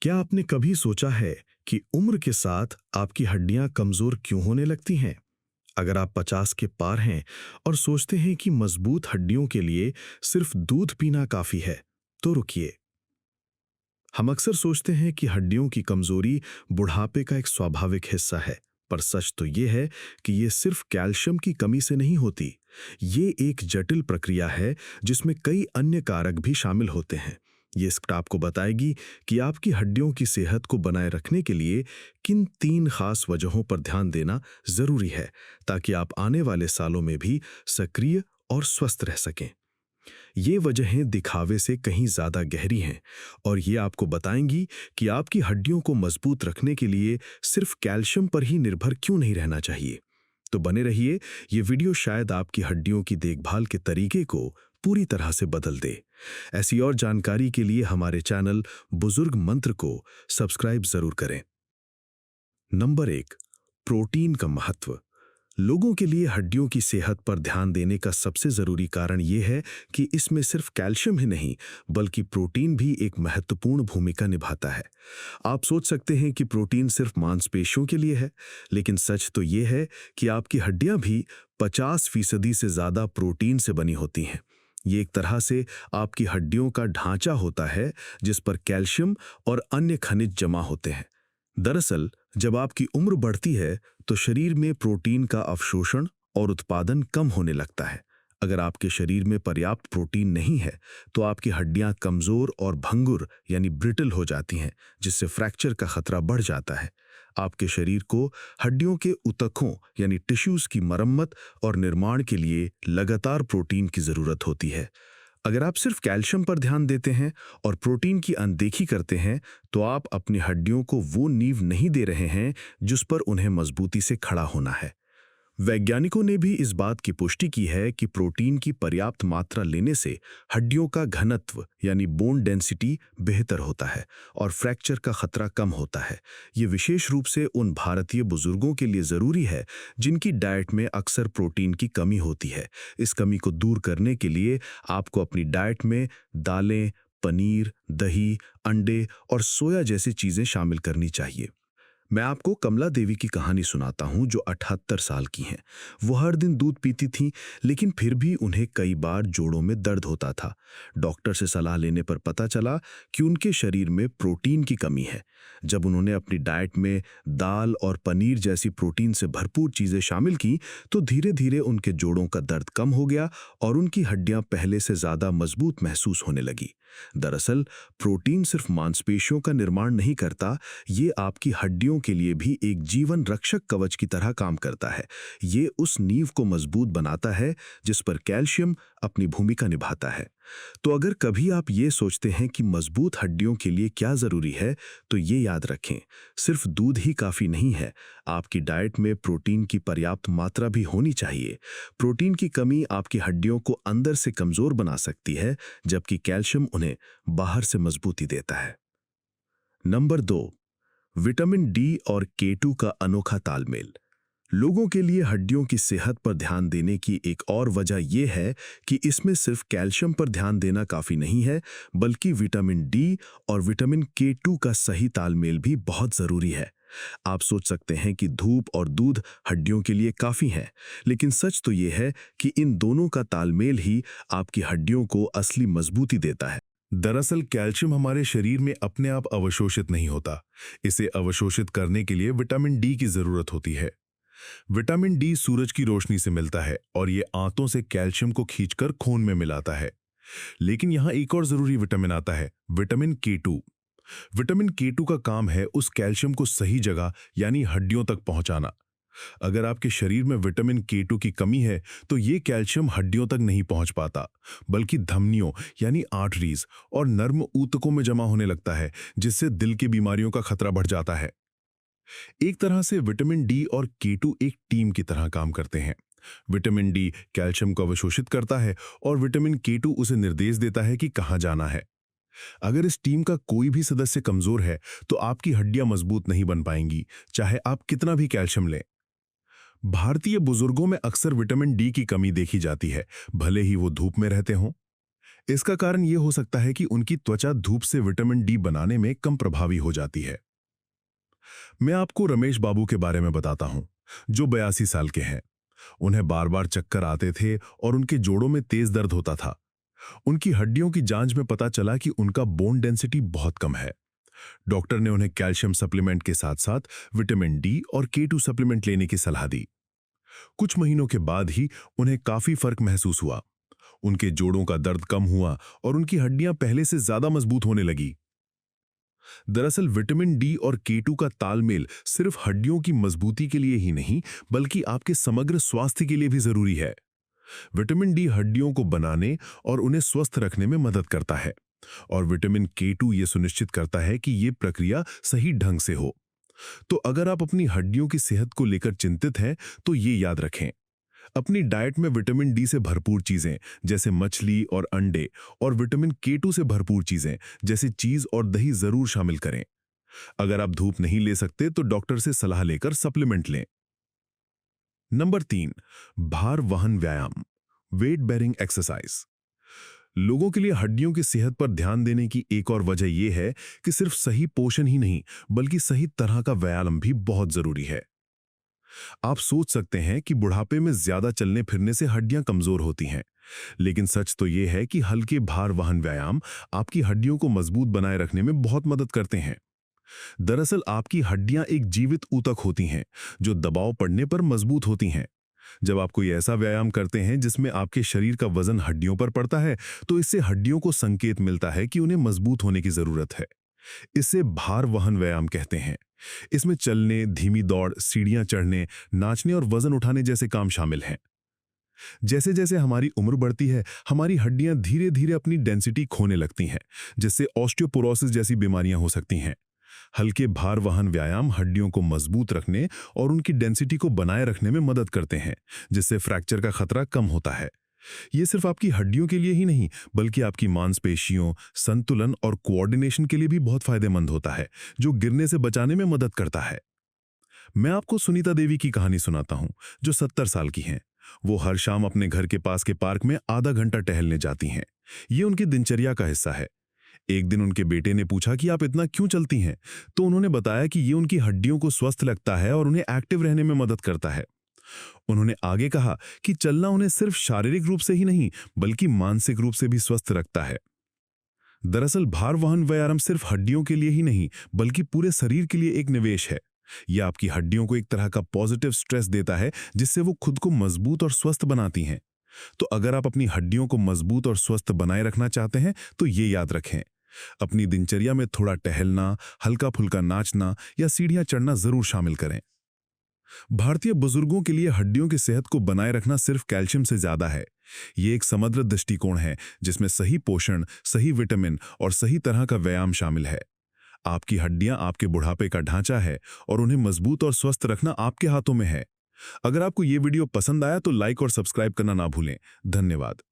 क्या आपने कभी सोचा है कि उम्र के साथ आपकी हड्डियां कमजोर क्यों होने लगती हैं? अगर आप 50 के पार हैं और सोचते हैं कि मजबूत हड्डियों के लिए सिर्फ दूध पीना काफी है, तो रुकिए। हम अक्सर सोचते हैं कि हड्डियों की कमजोरी बुढ़ापे का एक स्वाभाविक हिस्सा है, पर सच तो ये है कि ये सिर्फ कैल्शियम की कमी से नहीं होती। ये एक जटिल प्रक्रिया है जिसमें कई अन्य कारक भी शामिल होते हैं। ये स्क्रिप्ट आपको बताएगी कि आपकी हड्डियों की सेहत को बनाए रखने के लिए किन 3 खास वजहों पर ध्यान देना जरूरी है, ताकि आप आने वाले सालों में भी सक्रिय और स्वस्थ रह सकें। ये वजहें दिखावे से कहीं ज्यादा गहरी हैं और ये आपको बताएंगी कि आपकी हड्डियों को मजबूत रखने के लिए सिर्फ कैल्शियम पर ही निर्भर क्यों नहीं रहना चाहिए। तो बने रहिए, ये वीडियो शायद आपकी हड्डियों की देखभाल के तरीके को पूरी तरह से बदल दे। ऐसी और जानकारी के लिए हमारे चैनल बुजुर्ग मंत्र को सब्सक्राइब जरूर करें। नंबर 1, प्रोटीन का महत्व। लोगों के लिए हड्डियों की सेहत पर ध्यान देने का सबसे जरूरी कारण यह है कि इसमें सिर्फ कैल्शियम ही नहीं, बल्कि प्रोटीन भी एक महत्वपूर्ण भूमिका निभाता है। आप सोच सकते हैं कि प्रोटीन सिर्फ मांसपेशियों के लिए है, लेकिन सच तो यह है कि आपकी हड्डियां भी 50% से ज्यादा प्रोटीन से बनी होती हैं। ये एक तरह से आपकी हड्डियों का ढांचा होता है जिस पर कैल्शियम और अन्य खनिज जमा होते हैं। दरअसल, जब आपकी उम्र बढ़ती है तो शरीर में प्रोटीन का अवशोषण और उत्पादन कम होने लगता है। अगर आपके शरीर में पर्याप्त प्रोटीन नहीं है तो आपकी हड्डियां कमजोर और भंगुर यानी ब्रिटल हो जाती हैं, जिससे फ्रैक्चर का खतरा बढ़ जाता है। आपके शरीर को हड्डियों के ऊतकों यानी टिश्यूज की मरम्मत और निर्माण के लिए लगातार प्रोटीन की जरूरत होती है। अगर आप सिर्फ कैल्शियम पर ध्यान देते हैं और प्रोटीन की अनदेखी करते हैं, तो आप अपनी हड्डियों को वो नींव नहीं दे रहे हैं जिस पर उन्हें मजबूती से खड़ा होना है। वैज्ञानिकों ने भी इस बात की पुष्टि की है कि प्रोटीन की पर्याप्त मात्रा लेने से हड्डियों का घनत्व यानी बोन डेंसिटी बेहतर होता है और फ्रैक्चर का खतरा कम होता है। ये विशेष रूप से उन भारतीय बुजुर्गों के लिए जरूरी है जिनकी डाइट में अक्सर प्रोटीन की कमी होती है। इस कमी को दूर करने के लिए आपको अपनी डाइट में दालें, पनीर, दही, अंडे और सोया जैसी चीजें शामिल करनी चाहिए। मैं आपको कमला देवी की कहानी सुनाता हूं, जो 78 साल की हैं। वो हर दिन दूध पीती थीं, लेकिन फिर भी उन्हें कई बार जोड़ों में दर्द होता था। डॉक्टर से सलाह लेने पर पता चला कि उनके शरीर में प्रोटीन की कमी है। जब उन्होंने अपनी डाइट में दाल और पनीर जैसी प्रोटीन से भरपूर चीजें शामिल की, तो धीरे धीरे उनके जोड़ों का दर्द कम हो गया और उनकी हड्डियां पहले से ज्यादा मजबूत महसूस होने लगी। दरअसल, प्रोटीन सिर्फ मांसपेशियों का निर्माण नहीं करता, ये आपकी हड्डियों के लिए भी एक जीवन रक्षक कवच की तरह काम करता है। ये उस नींव को मजबूत बनाता है जिस पर कैल्शियम अपनी भूमिका निभाता है। तो अगर कभी आप ये सोचते हैं कि मजबूत हड्डियों के लिए क्या जरूरी है, तो ये याद रखें, सिर्फ दूध ही काफी नहीं है। आपकी डाइट में प्रोटीन की पर्याप्त मात्रा भी होनी चाहिए। प्रोटीन की कमी आपकी हड्डियों को अंदर से कमजोर बना सकती है, जबकि कैल्शियम उन्हें बाहर से मजबूती देता है। नंबर 2, विटामिन डी और K2 का अनोखा तालमेल। लोगों के लिए हड्डियों की सेहत पर ध्यान देने की एक और वजह यह है कि इसमें सिर्फ कैल्शियम पर ध्यान देना काफी नहीं है, बल्कि विटामिन डी और विटामिन K2 का सही तालमेल भी बहुत जरूरी है। आप सोच सकते हैं कि धूप और दूध हड्डियों के लिए काफी है, लेकिन सच तो यह है कि इन दोनों का तालमेल ही आपकी हड्डियों को असली मजबूती देता है। दरअसल, कैल्शियम हमारे शरीर में अपने आप अवशोषित नहीं होता। इसे अवशोषित करने के लिए विटामिन डी की जरूरत होती है। विटामिन डी सूरज की रोशनी से मिलता है और ये आंतों से कैल्शियम को खींचकर खून में मिलाता है। लेकिन यहाँ एक और जरूरी विटामिन आता है, विटामिन K2। विटामिन K2 का काम है उस कैल्शियम को सही जगह यानी हड्डियों तक पहुंचाना। अगर आपके शरीर में विटामिन K2 की कमी है, तो ये कैल्शियम हड्डियों तक नहीं पहुंच पाता, बल्कि धमनियों यानी आर्टरीज और नर्म ऊतकों में जमा होने लगता है, जिससे दिल की बीमारियों का खतरा बढ़ जाता है। एक तरह से विटामिन डी और K2 एक टीम की तरह काम करते हैं। विटामिन डी कैल्शियम को अवशोषित करता है और विटामिन K2 उसे निर्देश देता है कि कहां जाना है। अगर इस टीम का कोई भी सदस्य कमजोर है, तो आपकी हड्डियां मजबूत नहीं बन पाएंगी, चाहे आप कितना भी कैल्शियम लें। भारतीय बुजुर्गों में अक्सर विटामिन डी की कमी देखी जाती है, भले ही वो धूप में रहते हों। इसका कारण ये हो सकता है कि उनकी त्वचा धूप से विटामिन डी बनाने में कम प्रभावी हो जाती है। मैं आपको रमेश बाबू के बारे में बताता हूं, जो 82 साल के हैं। उन्हें बार बार चक्कर आते थे और उनके जोड़ों में तेज दर्द होता था। उनकी हड्डियों की जांच में पता चला कि उनका बोन डेंसिटी बहुत कम है। डॉक्टर ने उन्हें कैल्शियम सप्लीमेंट के साथ साथ विटामिन डी और K2 सप्लीमेंट लेने की सलाह दी। कुछ महीनों के बाद ही उन्हें काफी फर्क महसूस हुआ। उनके जोड़ों का दर्द कम हुआ और उनकी हड्डियां पहले से ज्यादा मजबूत होने लगी। दरअसल विटामिन डी और K2 का तालमेल सिर्फ हड्डियों की मजबूती के लिए ही नहीं, बल्कि आपके समग्र स्वास्थ्य के लिए भी जरूरी है। विटामिन डी हड्डियों को बनाने और उन्हें स्वस्थ रखने में मदद करता है, और विटामिन K2 ये सुनिश्चित करता है कि ये प्रक्रिया सही ढंग से हो। तो अगर आप अपनी हड्डियों की सेहत को लेकर चिंतित हैं, तो ये याद रखें, अपनी डाइट में विटामिन डी से भरपूर चीजें जैसे मछली और अंडे और विटामिन K2 से भरपूर चीजें जैसे चीज और दही जरूर शामिल करें। अगर आप धूप नहीं ले सकते तो डॉक्टर से सलाह लेकर सप्लीमेंट लें। नंबर 3, भार वहन व्यायाम, वेट बेरिंग एक्सरसाइज। लोगों के लिए हड्डियों की सेहत पर ध्यान देने की एक और वजह यह है कि सिर्फ सही पोषण ही नहीं, बल्कि सही तरह का व्यायाम भी बहुत जरूरी है। आप सोच सकते हैं कि बुढ़ापे में ज्यादा चलने फिरने से हड्डियां कमजोर होती हैं, लेकिन सच तो यह है कि हल्के भार वहन व्यायाम आपकी हड्डियों को मजबूत बनाए रखने में बहुत मदद करते हैं। दरअसल आपकी हड्डियां एक जीवित ऊतक होती हैं, जो दबाव पड़ने पर मजबूत होती हैं। जब आप कोई ऐसा व्यायाम करते हैं जिसमें आपके शरीर का वजन हड्डियों पर पड़ता है, तो इससे हड्डियों को संकेत मिलता है कि उन्हें मजबूत होने की जरूरत है। इसे भार वहन व्यायाम कहते हैं। इसमें चलने, धीमी दौड़, सीढ़ियां चढ़ने, नाचने और वजन उठाने जैसे काम शामिल हैं। जैसे जैसे हमारी उम्र बढ़ती है, हमारी हड्डियां धीरे धीरे अपनी डेंसिटी खोने लगती हैं, जिससे ऑस्टियोपोरोसिस जैसी बीमारियां हो सकती हैं। हल्के भार वहन व्यायाम हड्डियों को मजबूत रखने और उनकी डेंसिटी को बनाए रखने में मदद करते हैं, जिससे फ्रैक्चर का खतरा कम होता है। ये सिर्फ आपकी हड्डियों के लिए ही नहीं, बल्कि आपकी मांसपेशियों, संतुलन और कोऑर्डिनेशन के लिए भी बहुत फायदेमंद होता है, जो गिरने से बचाने में मदद करता है। मैं आपको सुनीता देवी की कहानी सुनाता हूं, जो 70 साल की हैं। वो हर शाम अपने घर के पास के पार्क में आधा घंटा टहलने जाती हैं। ये उनकी दिनचर्या का हिस्सा है। एक दिन उनके बेटे ने पूछा कि आप इतना क्यों चलती हैं, तो उन्होंने बताया कि ये उनकी हड्डियों को स्वस्थ लगता है और उन्हें एक्टिव रहने में मदद करता है। उन्होंने आगे कहा कि चलना उन्हें सिर्फ शारीरिक रूप से ही नहीं, बल्कि मानसिक रूप से भी स्वस्थ रखता है। दरअसल भार वहन व्यायाम सिर्फ हड्डियों के लिए ही नहीं, बल्कि पूरे शरीर के लिए एक निवेश है। यह आपकी हड्डियों को एक तरह का पॉजिटिव स्ट्रेस देता है, जिससे वो खुद को मजबूत और स्वस्थ बनाती हैं। तो अगर आप अपनी हड्डियों को मजबूत और स्वस्थ बनाए रखना चाहते हैं, तो ये याद रखें, अपनी दिनचर्या में थोड़ा टहलना, हल्का फुल्का नाचना या सीढ़ियां चढ़ना जरूर शामिल करें। भारतीय बुजुर्गों के लिए हड्डियों की सेहत को बनाए रखना सिर्फ कैल्शियम से ज्यादा है। ये एक समग्र दृष्टिकोण है, जिसमें सही पोषण, सही विटामिन और सही तरह का व्यायाम शामिल है। आपकी हड्डियां आपके बुढ़ापे का ढांचा है, और उन्हें मजबूत और स्वस्थ रखना आपके हाथों में है। अगर आपको ये वीडियो पसंद आया तो लाइक और सब्सक्राइब करना ना भूलें। धन्यवाद।